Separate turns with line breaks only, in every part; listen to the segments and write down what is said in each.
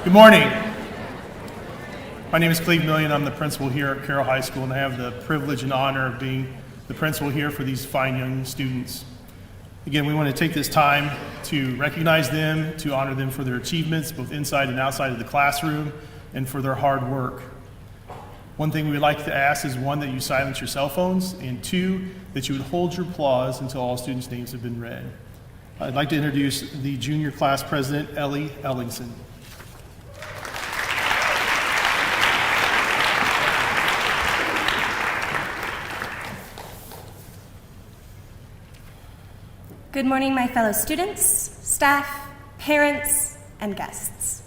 Good morning. My name is Cleve Million. I'm the principal here at Carroll High School, and I have the privilege and honor of being the principal here for these fine young students. Again, we want to take this time to recognize them, to honor them for their achievements, both inside and outside of the classroom, and for their hard work. One thing we would like to ask is, one, that you silence your cell phones, and two, that you would hold your applause until all students' names have been read. I'd like to introduce the junior class president, Ellie Ellingson.
Good morning, my fellow students, staff, parents, and guests.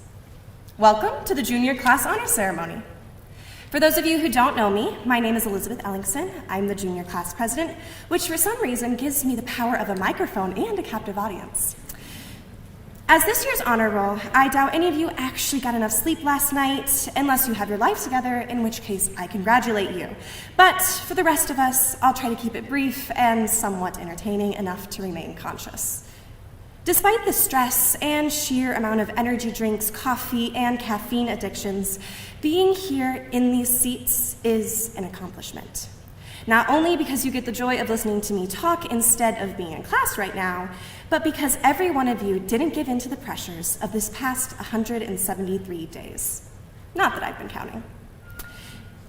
Welcome to the Junior Class Honor Ceremony. For those of you who don't know me, my name is Elizabeth Ellingson. I'm the Junior Class President, which for some reason gives me the power of a microphone and a captive audience. As this year's honor roll, I doubt any of you actually got enough sleep last night, unless you have your life together, in which case I congratulate you. But for the rest of us, I'll try to keep it brief and somewhat entertaining enough to remain conscious. Despite the stress and sheer amount of energy drinks, coffee, and caffeine addictions, being here in these seats is an accomplishment. Not only because you get the joy of listening to me talk instead of being in class right now, but because every one of you didn't give in to the pressures of this past 173 days. Not that I've been counting.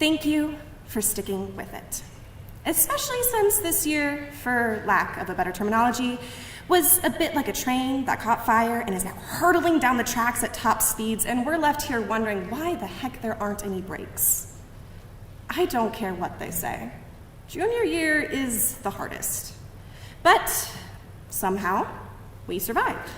Thank you for sticking with it. Especially since this year, for lack of a better terminology, was a bit like a train that caught fire and is now hurtling down the tracks at top speeds, and we're left here wondering why the heck there aren't any brakes. I don't care what they say. Junior year is the hardest. But somehow, we survived.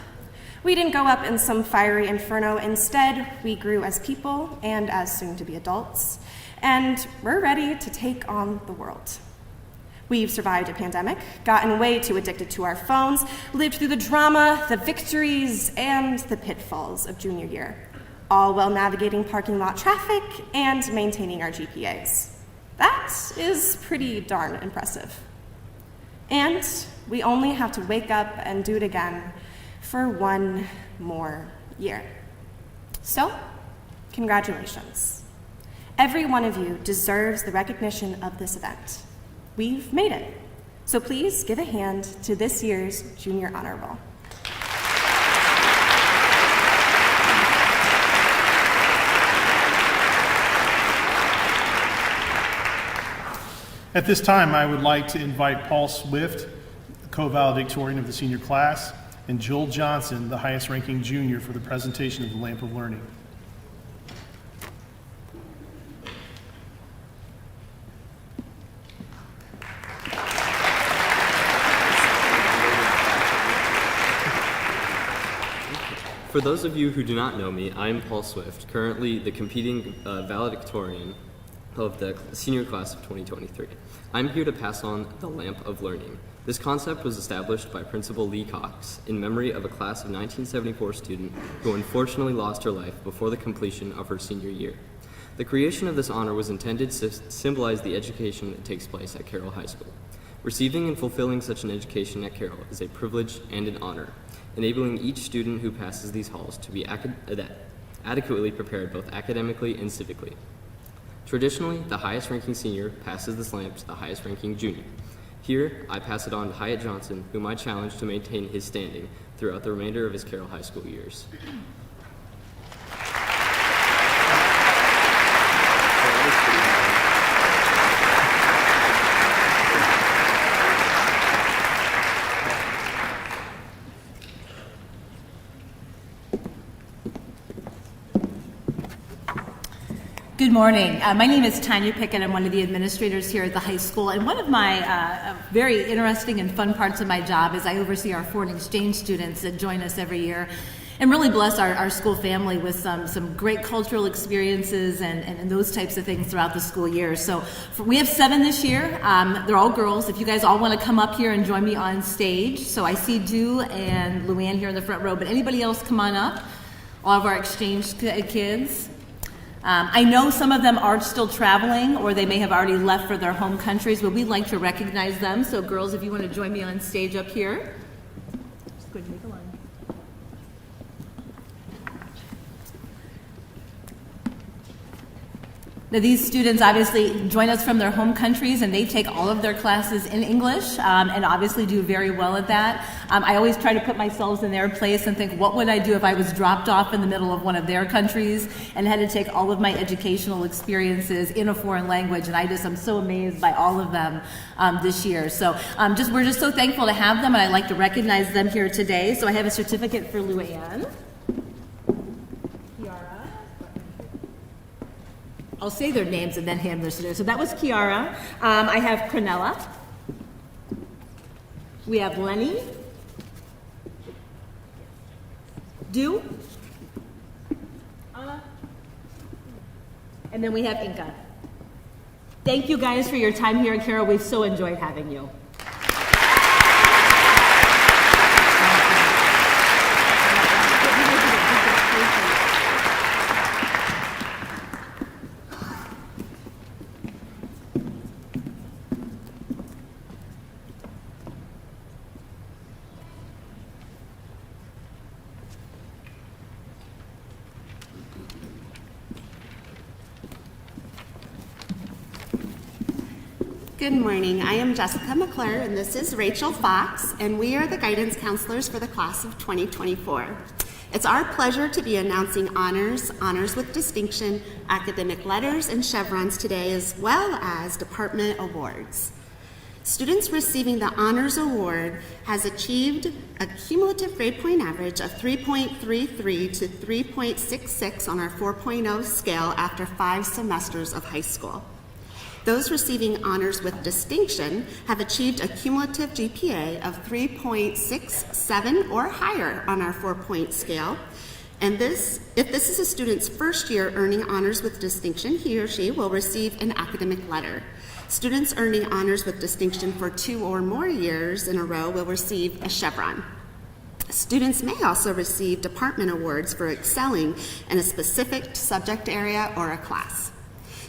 We didn't go up in some fiery inferno. Instead, we grew as people and as soon-to-be adults, and we're ready to take on the world. We've survived a pandemic, gotten way too addicted to our phones, lived through the drama, the victories, and the pitfalls of junior year, all while navigating parking lot traffic and maintaining our GPAs. That is pretty darn impressive. And we only have to wake up and do it again for one more year. So, congratulations. Every one of you deserves the recognition of this event. We've made it. So please give a hand to this year's Junior Honor Roll.
At this time, I would like to invite Paul Swift, the co-valedictorian of the senior class, and Joel Johnson, the highest-ranking junior, for the presentation of the Lamp of Learning.
For those of you who do not know me, I'm Paul Swift, currently the competing valedictorian of the senior class of 2023. I'm here to pass on the Lamp of Learning. This concept was established by Principal Lee Cox in memory of a class of 1974 student who unfortunately lost her life before the completion of her senior year. The creation of this honor was intended to symbolize the education that takes place at Carroll High School. Receiving and fulfilling such an education at Carroll is a privilege and an honor, enabling each student who passes these halls to be adequately prepared both academically and civically. Traditionally, the highest-ranking senior passes this lamp to the highest-ranking junior. Here, I pass it on to Hyatt Johnson, whom I challenge to maintain his standing throughout the remainder of his Carroll High School years.
Good morning. My name is Tanya Pickett. I'm one of the administrators here at the high school, and one of my very interesting and fun parts of my job is I oversee our foreign exchange students that join us every year and really bless our school family with some great cultural experiences and those types of things throughout the school year. So we have 7 this year. They're all girls. If you guys all want to come up here and join me on stage. So I see Dew and Luann here in the front row, but anybody else come on up? All of our exchange kids. I know some of them are still traveling or they may have already left for their home countries, but we'd like to recognize them. So girls, if you want to join me on stage up here. Just go ahead and make a line. Now, these students obviously join us from their home countries, and they take all of their classes in English, and obviously do very well at that. I always try to put myself in their place and think, what would I do if I was dropped off in the middle of one of their countries and had to take all of my educational experiences in a foreign language? And I'm so amazed by all of them this year. So we're just so thankful to have them, and I'd like to recognize them here today. So I have a certificate for Luann. I'll say their names and then hand this to them. So that was Kiara. I have Cornella. We have Lenny. Du. And then we have Inka. Thank you guys for your time here at Carroll. We've so enjoyed having you.
Good morning. I am Jessica McClure, and this is Rachel Fox, and we are the guidance counselors for the class of 2024. It's our pleasure to be announcing honors, honors with distinction, academic letters, and chevrons today, as well as department awards. Students receiving the Honors Award has achieved a cumulative grade point average of 3.33 to 3.66 on our 4.0 scale after 5 semesters of high school. Those receiving honors with distinction have achieved a cumulative GPA of 3.67 or higher on our 4-point scale. And if this is a student's first year earning honors with distinction, he or she will receive an academic letter. Students earning honors with distinction for 2 or more years in a row will receive a chevron. Students may also receive department awards for excelling in a specific subject area or a class.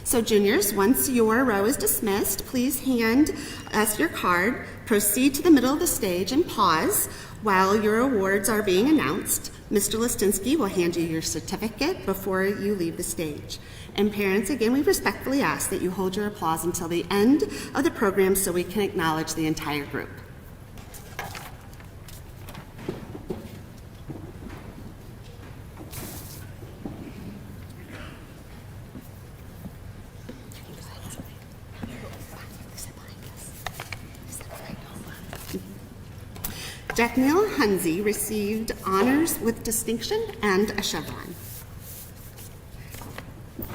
So juniors, once your row is dismissed, please hand us your card, proceed to the middle of the stage and pause while your awards are being announced. Mr. Listinsky will hand you your certificate before you leave the stage. And parents, again, we respectfully ask that you hold your applause until the end of the program so we can acknowledge the entire group. Jack Neal Hunzi received honors with distinction and a chevron.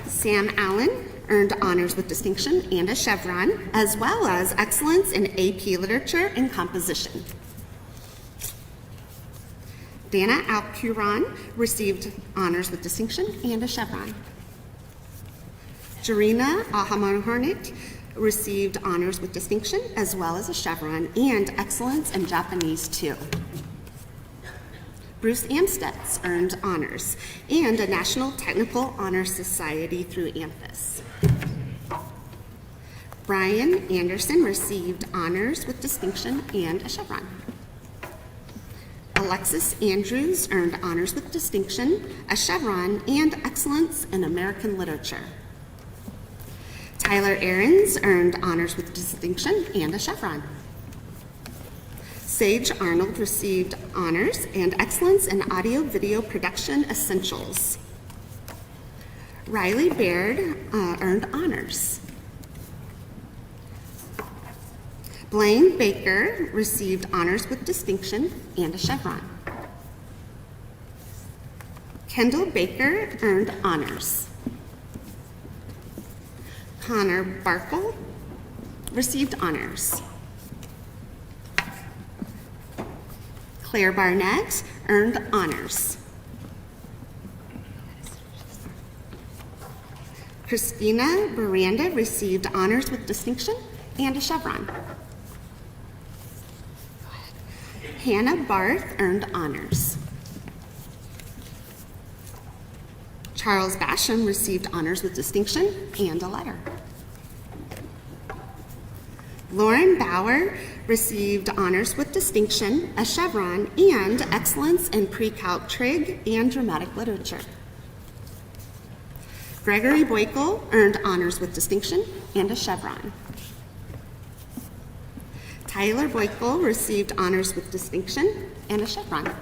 Sam Allen earned honors with distinction and a chevron, as well as excellence in AP Literature and Composition. Dana Alcuron received honors with distinction and a chevron. Jarina Ahamonhornik received honors with distinction as well as a chevron and excellence in Japanese too. Bruce Amstutz earned honors and a National Technical Honor Society through AMPHIS. Brian Anderson received honors with distinction and a chevron. Alexis Andrews earned honors with distinction, a chevron, and excellence in American literature. Tyler Ahrens earned honors with distinction and a chevron. Sage Arnold received honors and excellence in audio-video production essentials. Riley Baird earned honors. Blaine Baker received honors with distinction and a chevron. Kendall Baker earned honors. Connor Barkle received honors. Claire Barnett earned honors. Christina Miranda received honors with distinction and a chevron. Hannah Barth earned honors. Charles Basham received honors with distinction and a letter. Lauren Bauer received honors with distinction, a chevron, and excellence in pre-calc trig and dramatic literature. Gregory Boykel earned honors with distinction and a chevron. Tyler Boykel received honors with distinction and a chevron.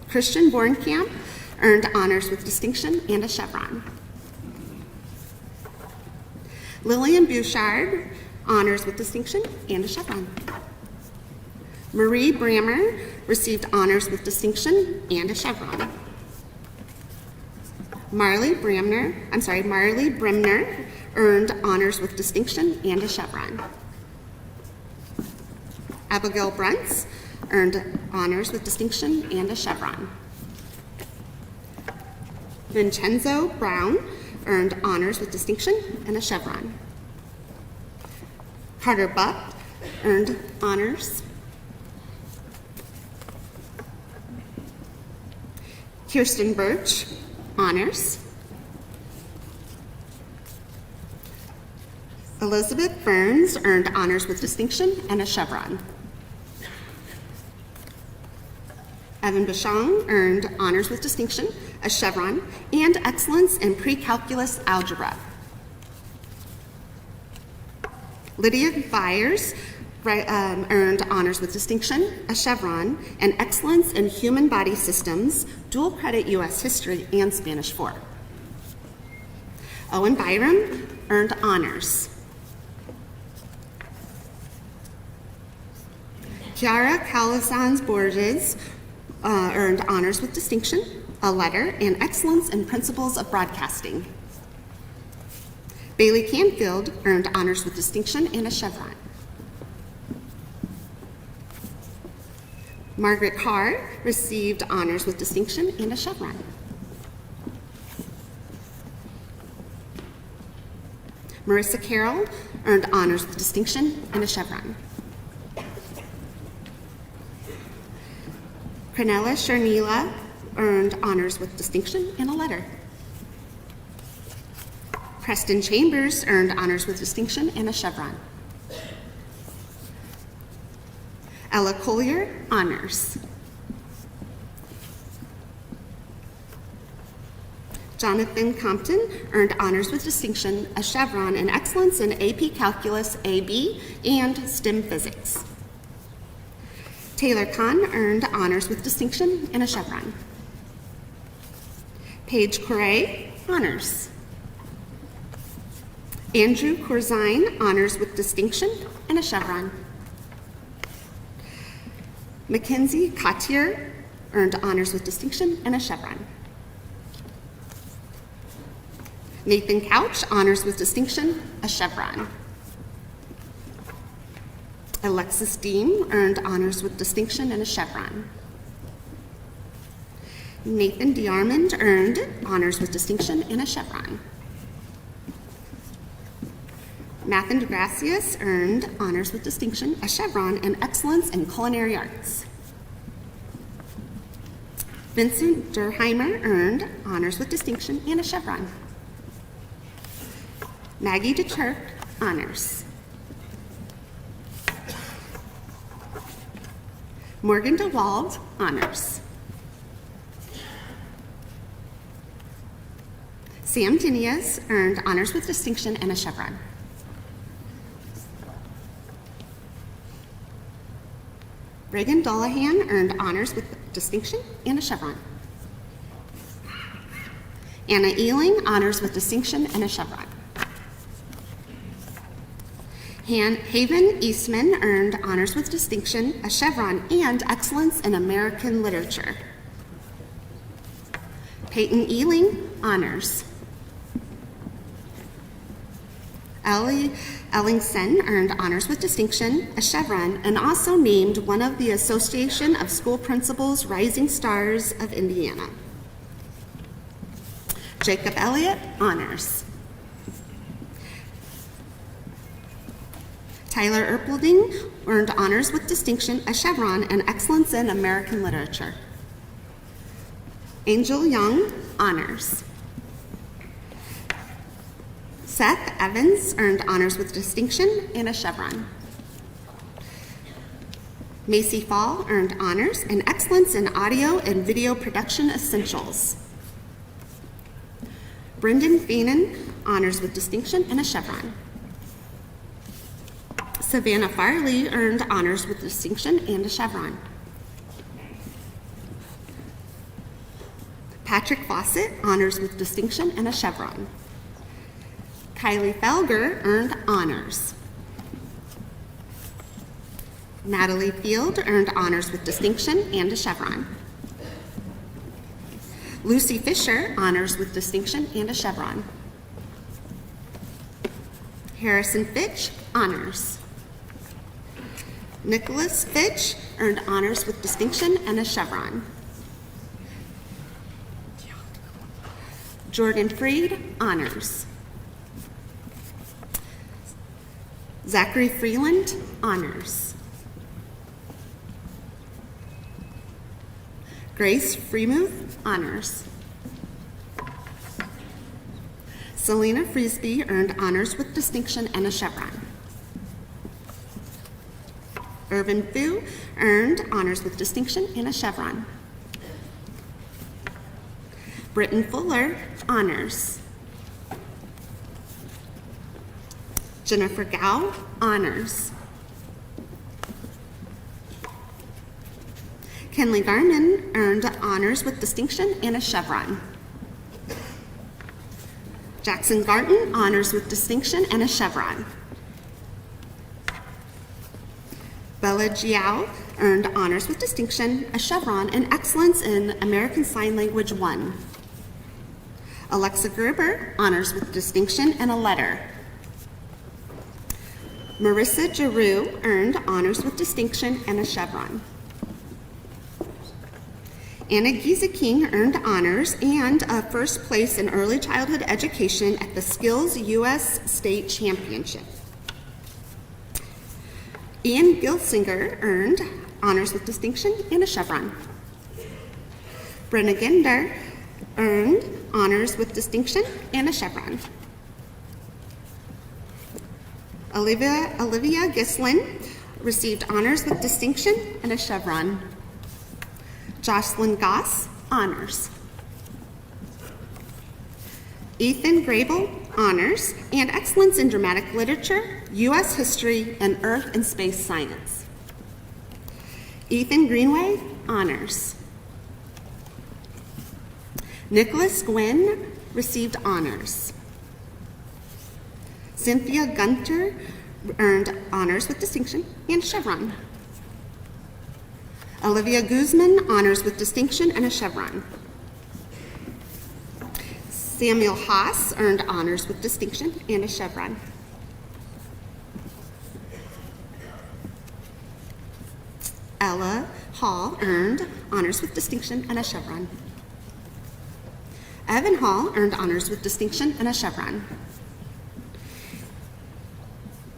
Christian Bornkamp earned honors with distinction and a chevron. Lillian Bouchard, honors with distinction and a chevron. Marie Brammer received honors with distinction and a chevron. Marley Bremner earned honors with distinction and a chevron. Abigail Bruntz earned honors with distinction and a chevron. Vincenzo Brown earned honors with distinction and a chevron. Carter Buck earned honors. Kirsten Birch, honors. Elizabeth Burns earned honors with distinction and a chevron. Evan Bashong earned honors with distinction, a chevron, and excellence in pre-calculus algebra. Lydia Byers earned honors with distinction, a chevron, and excellence in human body systems, dual credit U.S. history, and Spanish 4. Owen Byram earned honors. Chiara Calasanz Borges earned honors with distinction, a letter, and excellence in principles of broadcasting. Bailey Canfield earned honors with distinction and a chevron. Margaret Carr received honors with distinction and a chevron. Marissa Carroll earned honors with distinction and a chevron. Cornelia Sharnila earned honors with distinction and a letter. Preston Chambers earned honors with distinction and a chevron. Ella Collier, honors. Jonathan Compton earned honors with distinction, a chevron, and excellence in AP Calculus AB and STEM Physics. Taylor Kahn earned honors with distinction and a chevron. Paige Correa, honors. Andrew Corzine, honors with distinction and a chevron. Mackenzie Cotier earned honors with distinction and a chevron. Nathan Couch, honors with distinction, a chevron. Alexis Dean earned honors with distinction and a chevron. Nathan DeArmond earned honors with distinction and a chevron. Mathen DeGracias earned honors with distinction, a chevron, and excellence in culinary arts. Vincent Durheimer earned honors with distinction and a chevron. Maggie DeTurk, honors. Morgan DeWald, honors. Sam Tinias earned honors with distinction and a chevron. Reagan Dullahan earned honors with distinction and a chevron. Anna Ealing, honors with distinction and a chevron. Haven Eastman earned honors with distinction, a chevron, and excellence in American literature. Peyton Ealing, honors. Ellie Ellingson earned honors with distinction, a chevron, and also named one of the Association of School Principals Rising Stars of Indiana. Jacob Elliott, honors. Tyler Erpelding earned honors with distinction, a chevron, and excellence in American literature. Angel Young, honors. Seth Evans earned honors with distinction and a chevron. Macy Fall earned honors and excellence in audio and video production essentials. Brendan Feenan, honors with distinction and a chevron. Savannah Farley earned honors with distinction and a chevron. Patrick Fawcett, honors with distinction and a chevron. Kylie Felger earned honors. Natalie Field earned honors with distinction and a chevron. Lucy Fisher, honors with distinction and a chevron. Harrison Fitch, honors. Nicholas Fitch earned honors with distinction and a chevron. Jordan Freed, honors. Zachary Freeland, honors. Grace Freemuth, honors. Selena Frisbee earned honors with distinction and a chevron. Irvin Fu earned honors with distinction and a chevron. Britton Fuller, honors. Jennifer Gao, honors. Kenley Garman earned honors with distinction and a chevron. Jackson Garton, honors with distinction and a chevron. Bella Jiao earned honors with distinction, a chevron, and excellence in American Sign Language 1. Alexa Gerber, honors with distinction and a letter. Marissa Giroux earned honors with distinction and a chevron. Anna Giza-King earned honors and a first place in early childhood education at the Skills U.S. State Championship. Ian Gilsinger earned honors with distinction and a chevron. Brenna Gender earned honors with distinction and a chevron. Olivia Gislin received honors with distinction and a chevron. Jocelyn Goss, honors. Ethan Grable, honors, and excellence in dramatic literature, U.S. history, and earth and space science. Ethan Greenway, honors. Nicholas Gwynn received honors. Cynthia Gunter earned honors with distinction and a chevron. Olivia Guzman, honors with distinction and a chevron. Samuel Haas earned honors with distinction and a chevron. Ella Hall earned honors with distinction and a chevron. Evan Hall earned honors with distinction and a chevron.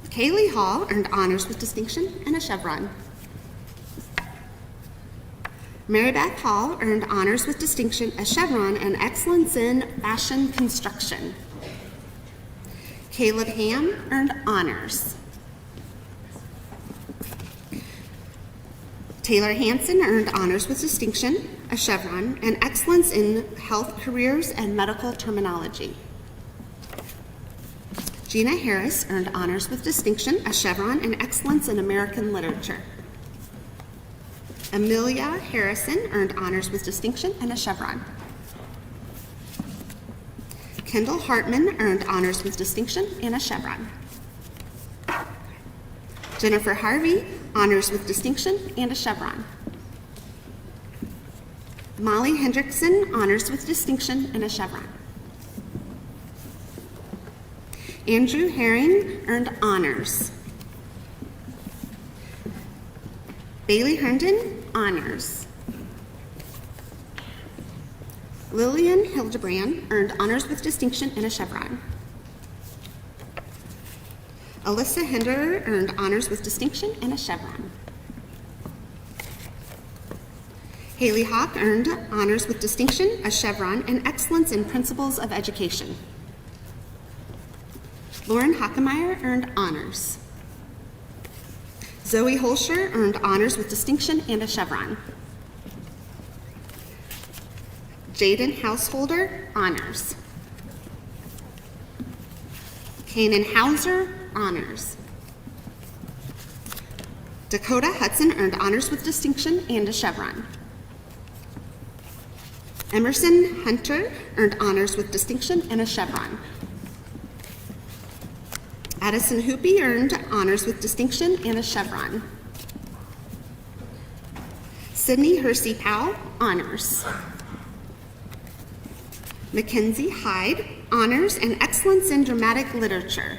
Kaylee Hall earned honors with distinction and a chevron. Mary Beth Hall earned honors with distinction, a chevron, and excellence in fashion construction. Caleb Ham earned honors. Taylor Hansen earned honors with distinction, a chevron, and excellence in health careers and medical terminology. Gina Harris earned honors with distinction, a chevron, and excellence in American literature. Amelia Harrison earned honors with distinction and a chevron. Kendall Hartman earned honors with distinction and a chevron. Jennifer Harvey, honors with distinction and a chevron. Molly Hendrickson, honors with distinction and a chevron. Andrew Herring earned honors. Bailey Herndon, honors. Lillian Hildebrand earned honors with distinction and a chevron. Alyssa Hinderer earned honors with distinction and a chevron. Haley Hawk earned honors with distinction, a chevron, and excellence in principles of education. Lauren Hockemeyer earned honors. Zoe Holscher earned honors with distinction and a chevron. Jaden Householder, honors. Kanan Hauser, honors. Dakota Hudson earned honors with distinction and a chevron. Emerson Hunter earned honors with distinction and a chevron. Addison Hoopy earned honors with distinction and a chevron. Sydney Hersey Powell, honors. Mackenzie Hyde, honors and excellence in dramatic literature.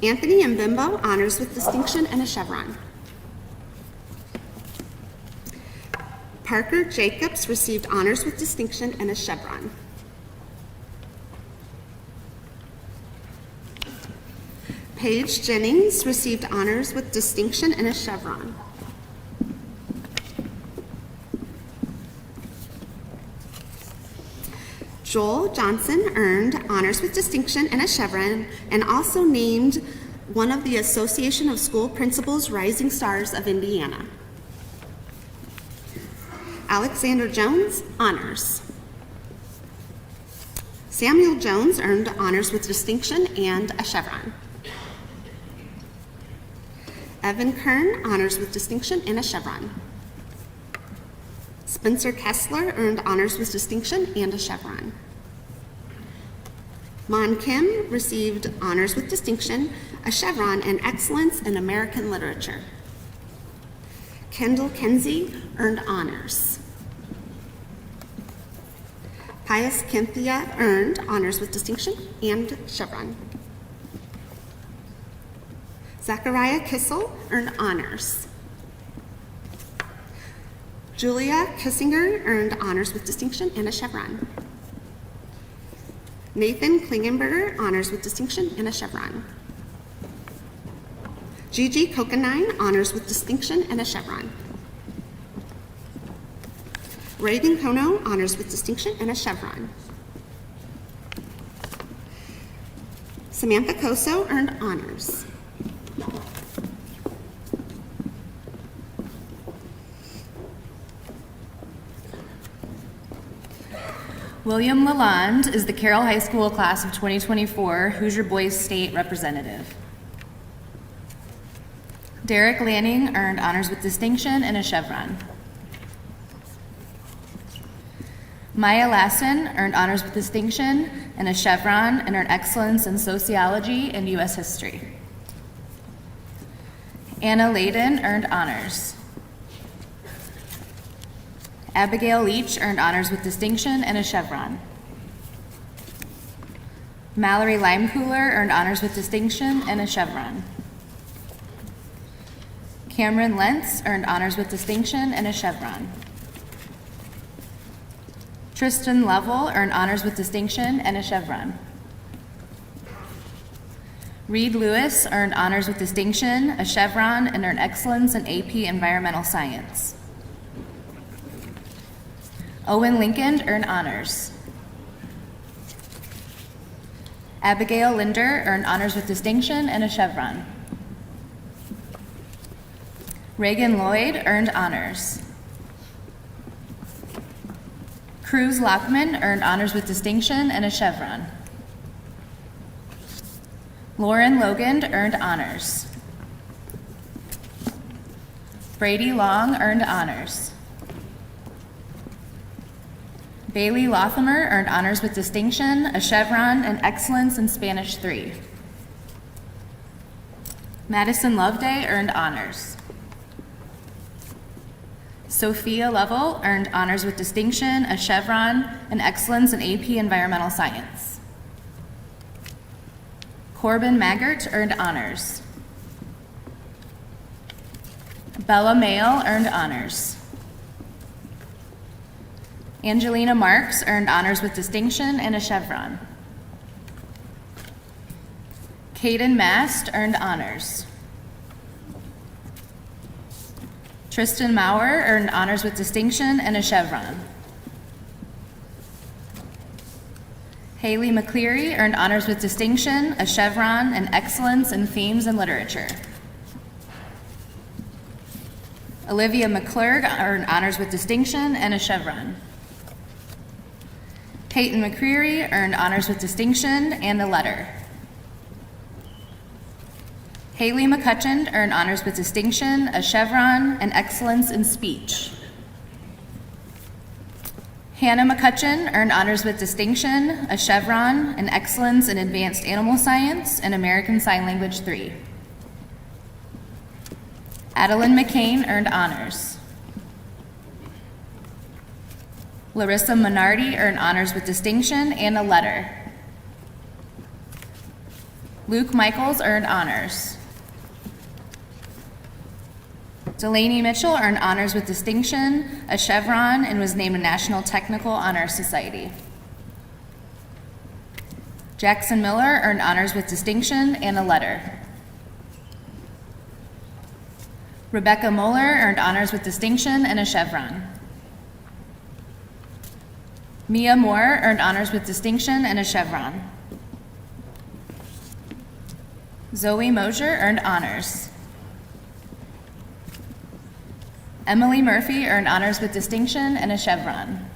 Anthony Mbimbo, honors with distinction and a chevron. Parker Jacobs received honors with distinction and a chevron. Paige Jennings received honors with distinction and a chevron. Joel Johnson earned honors with distinction and a chevron, and also named one of the Association of School Principals Rising Stars of Indiana. Alexander Jones, honors. Samuel Jones earned honors with distinction and a chevron. Evan Kern, honors with distinction and a chevron. Spencer Kessler earned honors with distinction and a chevron. Mon Kim received honors with distinction, a chevron, and excellence in American literature. Kendall Kenzie earned honors. Pius Kynthia earned honors with distinction and chevron. Zachariah Kissel earned honors. Julia Kissinger earned honors with distinction and a chevron. Nathan Klingenberger, honors with distinction and a chevron. Gigi Kokanine, honors with distinction and a chevron. Reagan Kono, honors with distinction and a chevron. Samantha Koso earned honors.
William Lalonde is the Carroll High School class of 2024 Hoosier Boys State representative. Derek Lanning earned honors with distinction and a chevron. Maya Lassen earned honors with distinction and a chevron and earned excellence in sociology and U.S. history. Anna Layden earned honors. Abigail Leach earned honors with distinction and a chevron. Mallory Limecooler earned honors with distinction and a chevron. Cameron Lentz earned honors with distinction and a chevron. Tristan Lovell earned honors with distinction and a chevron. Reed Lewis earned honors with distinction, a chevron, and earned excellence in AP Environmental Science. Owen Lincoln earned honors. Abigail Linder earned honors with distinction and a chevron. Reagan Lloyd earned honors. Cruz Lockman earned honors with distinction and a chevron. Lauren Logan earned honors. Brady Long earned honors. Bailey Lothamer earned honors with distinction, a chevron, and excellence in Spanish 3. Madison Loveday earned honors. Sophia Lovell earned honors with distinction, a chevron, and excellence in AP Environmental Science. Corbin Maggart earned honors. Bella Mail earned honors. Angelina Marks earned honors with distinction and a chevron. Caden Mast earned honors. Tristan Maurer earned honors with distinction and a chevron. Haley McCleary earned honors with distinction, a chevron, and excellence in themes and literature. Olivia McClurg earned honors with distinction and a chevron. Peyton McCreary earned honors with distinction and a letter. Haley McCutcheon earned honors with distinction, a chevron, and excellence in speech. Hannah McCutcheon earned honors with distinction, a chevron, and excellence in advanced animal science and American Sign Language 3. Adeline McCain earned honors. Larissa Minardi earned honors with distinction and a letter. Luke Michaels earned honors. Delaney Mitchell earned honors with distinction, a chevron, and was named a National Technical Honor Society. Jackson Miller earned honors with distinction and a letter. Rebecca Moeller earned honors with distinction and a chevron. Mia Moore earned honors with distinction and a chevron. Zoe Mosier earned honors. Emily Murphy earned honors with distinction and a chevron.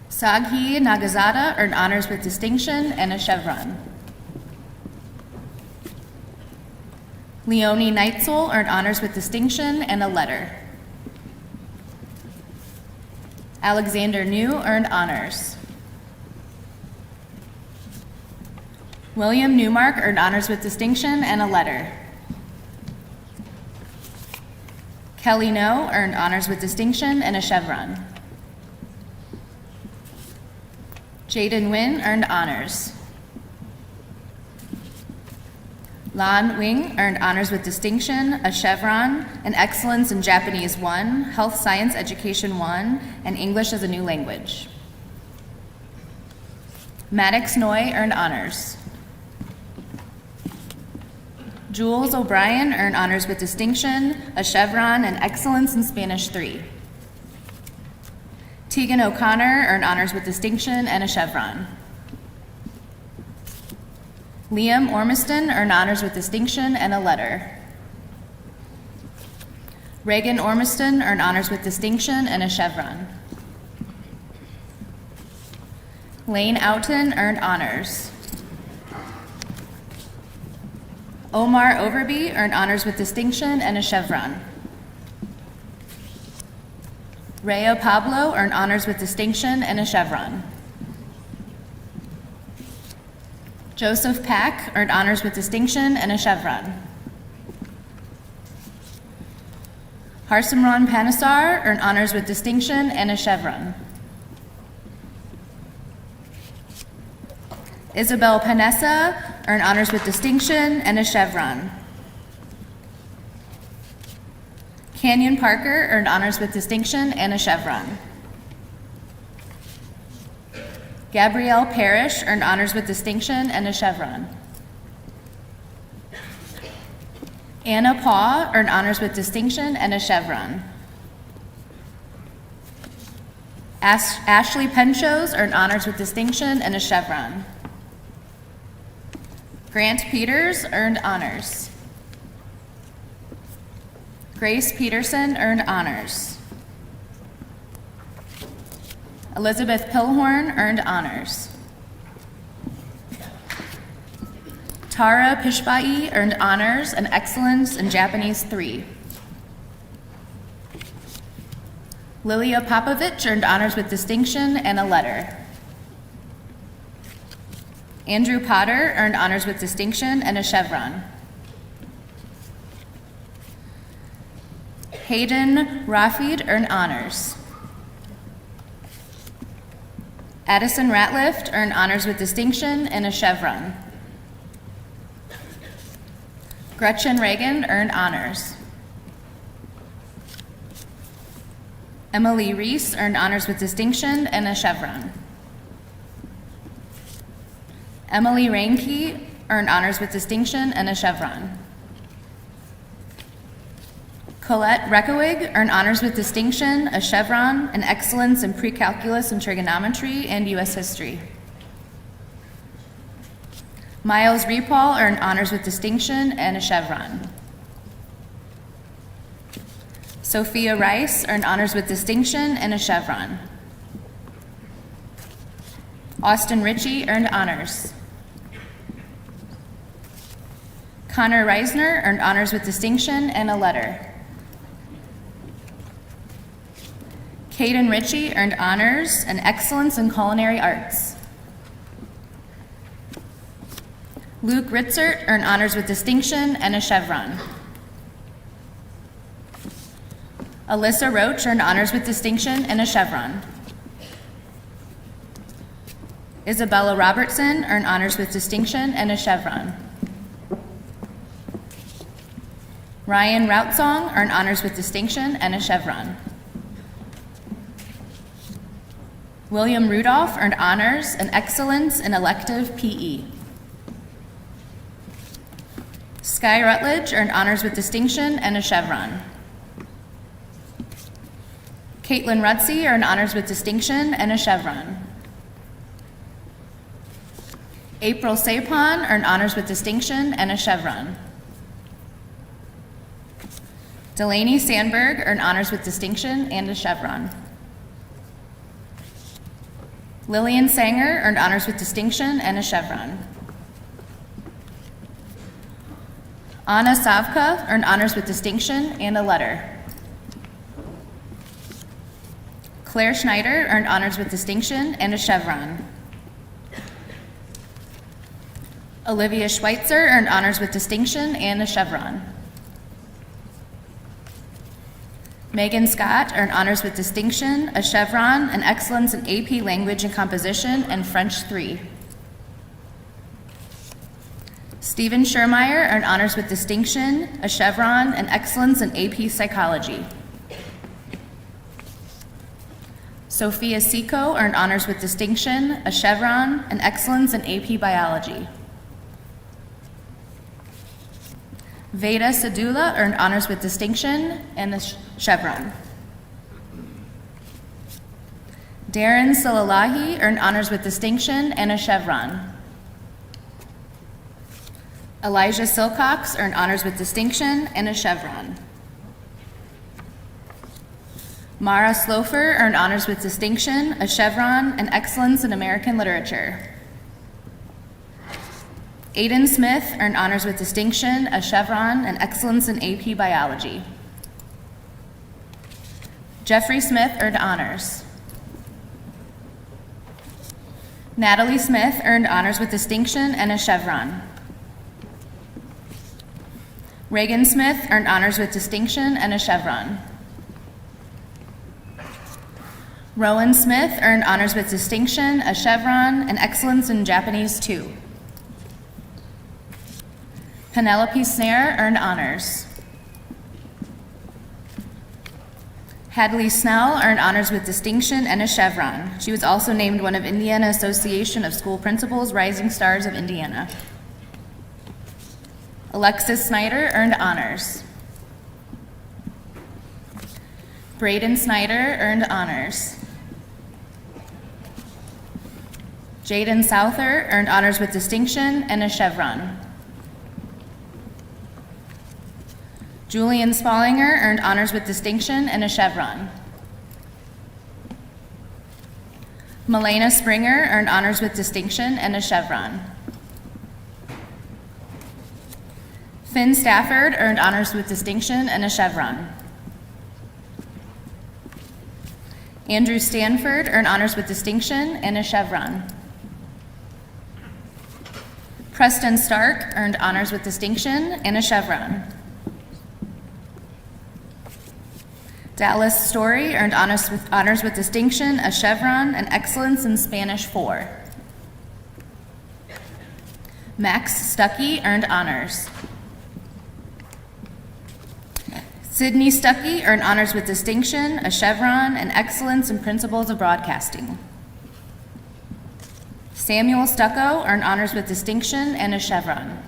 Saghi Nagazada earned honors with distinction and a chevron. Leonie Neitzel earned honors with distinction and a letter. Alexander New earned honors. William Newmark earned honors with distinction and a letter. Kelly No earned honors with distinction and a chevron. Jaden Nguyen earned honors. Lan Wing earned honors with distinction, a chevron, and excellence in Japanese 1, Health Science Education 1, and English as a New Language. Maddox Noy earned honors. Jules O'Brien earned honors with distinction, a chevron, and excellence in Spanish 3. Tegan O'Connor earned honors with distinction and a chevron. Liam Ormiston earned honors with distinction and a letter. Reagan Ormiston earned honors with distinction and a chevron. Lane Oughton earned honors. Omar Overby earned honors with distinction and a chevron. Rhea Pablo earned honors with distinction and a chevron. Joseph Pack earned honors with distinction and a chevron. Harsimran Panesar earned honors with distinction and a chevron. Isabel Panessa earned honors with distinction and a chevron. Canyon Parker earned honors with distinction and a chevron. Gabrielle Parrish earned honors with distinction and a chevron. Anna Paw earned honors with distinction and a chevron. Ashley Penchos earned honors with distinction and a chevron. Grant Peters earned honors. Grace Peterson earned honors. Elizabeth Pilhorn earned honors. Tara Pishbai earned honors and excellence in Japanese 3. Lilia Popovich earned honors with distinction and a letter. Andrew Potter earned honors with distinction and a chevron. Hayden Rafid earned honors. Addison Ratliff earned honors with distinction and a chevron. Gretchen Reagan earned honors. Emily Reese earned honors with distinction and a chevron. Emily Reinke earned honors with distinction and a chevron. Colette Reckowig earned honors with distinction, a chevron, and excellence in pre-calculus and trigonometry and U.S. history. Miles Repal earned honors with distinction and a chevron. Sophia Rice earned honors with distinction and a chevron. Austin Ritchie earned honors. Connor Reisner earned honors with distinction and a letter. Caden Ritchie earned honors and excellence in culinary arts. Luke Ritzert earned honors with distinction and a chevron. Alyssa Roach earned honors with distinction and a chevron. Isabella Robertson earned honors with distinction and a chevron. Ryan Routsong earned honors with distinction and a chevron. William Rudolph earned honors and excellence in elective PE. Sky Rutledge earned honors with distinction and a chevron. Caitlin Rutsey earned honors with distinction and a chevron. April Sapon earned honors with distinction and a chevron. Delaney Sandberg earned honors with distinction and a chevron. Lillian Sanger earned honors with distinction and a chevron. Anna Savka earned honors with distinction and a letter. Claire Schneider earned honors with distinction and a chevron. Olivia Schweitzer earned honors with distinction and a chevron. Megan Scott earned honors with distinction, a chevron, and excellence in AP Language and Composition and French 3. Stephen Schermeyer earned honors with distinction, a chevron, and excellence in AP Psychology. Sophia Seco earned honors with distinction, a chevron, and excellence in AP Biology. Veda Sadula earned honors with distinction and a chevron. Darren Salalahi earned honors with distinction and a chevron. Elijah Silcox earned honors with distinction and a chevron. Mara Slofer earned honors with distinction, a chevron, and excellence in American literature. Aiden Smith earned honors with distinction, a chevron, and excellence in AP Biology. Jeffrey Smith earned honors. Natalie Smith earned honors with distinction and a chevron. Reagan Smith earned honors with distinction and a chevron. Rowan Smith earned honors with distinction, a chevron, and excellence in Japanese 2. Penelope Snare earned honors. Hadley Snell earned honors with distinction and a chevron. She was also named one of Indiana Association of School Principals Rising Stars of Indiana. Alexis Snyder earned honors. Braden Snyder earned honors. Jaden Souther earned honors with distinction and a chevron. Julian Spallinger earned honors with distinction and a chevron. Milena Springer earned honors with distinction and a chevron. Finn Stafford earned honors with distinction and a chevron. Andrew Stanford earned honors with distinction and a chevron. Preston Stark earned honors with distinction and a chevron. Dallas Story earned honors with distinction, a chevron, and excellence in Spanish 4. Max Stuckey earned honors. Sydney Stuckey earned honors with distinction, a chevron, and excellence in principles of broadcasting. Samuel Stucco earned honors with distinction and a chevron.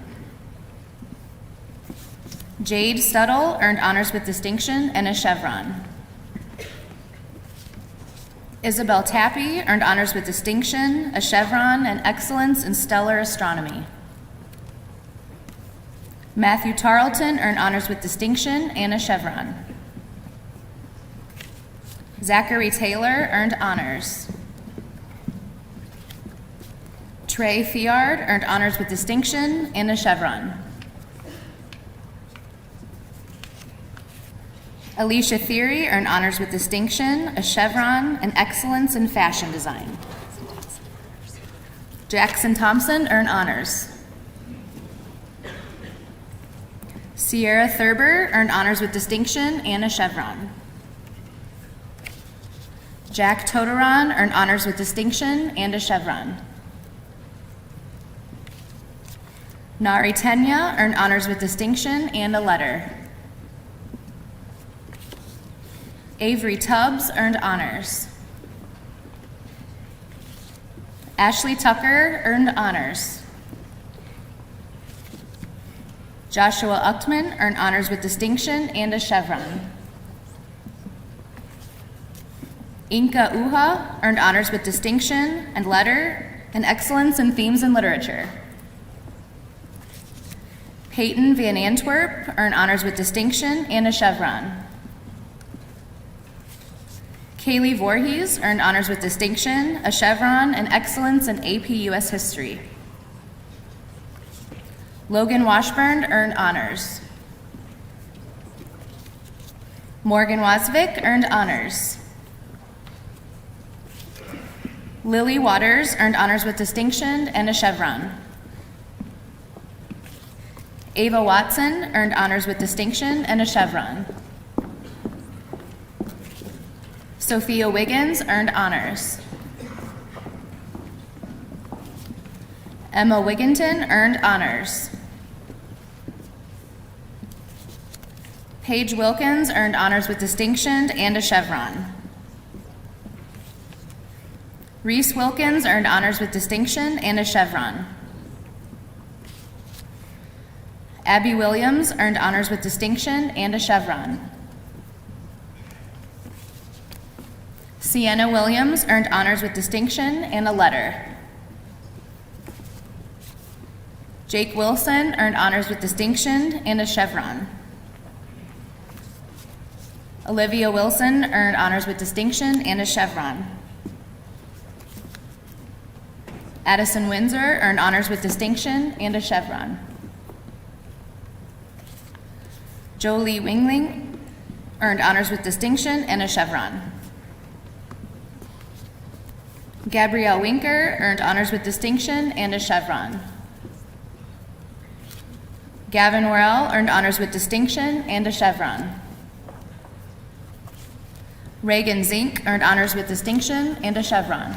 Jade Stuttle earned honors with distinction and a chevron. Isabel Tappy earned honors with distinction, a chevron, and excellence in stellar astronomy. Matthew Tarleton earned honors with distinction and a chevron. Zachary Taylor earned honors. Trey Fiard earned honors with distinction and a chevron. Alicia Theory earned honors with distinction, a chevron, and excellence in fashion design. Jackson Thompson earned honors. Sierra Thurber earned honors with distinction and a chevron. Jack Toteron earned honors with distinction and a chevron. Nari Tenya earned honors with distinction and a letter. Avery Tubbs earned honors. Ashley Tucker earned honors. Joshua Uchtman earned honors with distinction and a chevron. Inka Uha earned honors with distinction and letter and excellence in themes and literature. Peyton Van Antwerp earned honors with distinction and a chevron. Kaylee Voorhees earned honors with distinction, a chevron, and excellence in AP US History. Logan Washburn earned honors. Morgan Wasvik earned honors. Lily Waters earned honors with distinction and a chevron. Ava Watson earned honors with distinction and a chevron. Sophia Wiggins earned honors. Emma Wigginton earned honors. Paige Wilkins earned honors with distinction and a chevron. Reese Wilkins earned honors with distinction and a chevron. Abby Williams earned honors with distinction and a chevron. Sienna Williams earned honors with distinction and a letter. Jake Wilson earned honors with distinction and a chevron. Olivia Wilson earned honors with distinction and a chevron. Addison Windsor earned honors with distinction and a chevron. Jolie Wingling earned honors with distinction and a chevron. Gabrielle Winker earned honors with distinction and a chevron. Gavin Worrell earned honors with distinction and a chevron. Reagan Zink earned honors with distinction and a chevron.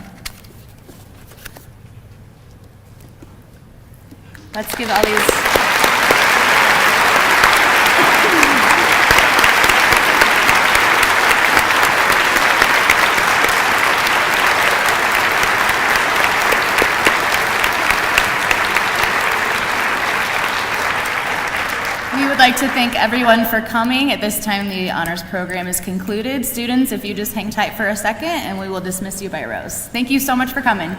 Let's give all these. We would like to thank everyone for coming. At this time, the honors program is concluded. Students, if you just hang tight for a second, and we will dismiss you by rows. Thank you so much for coming.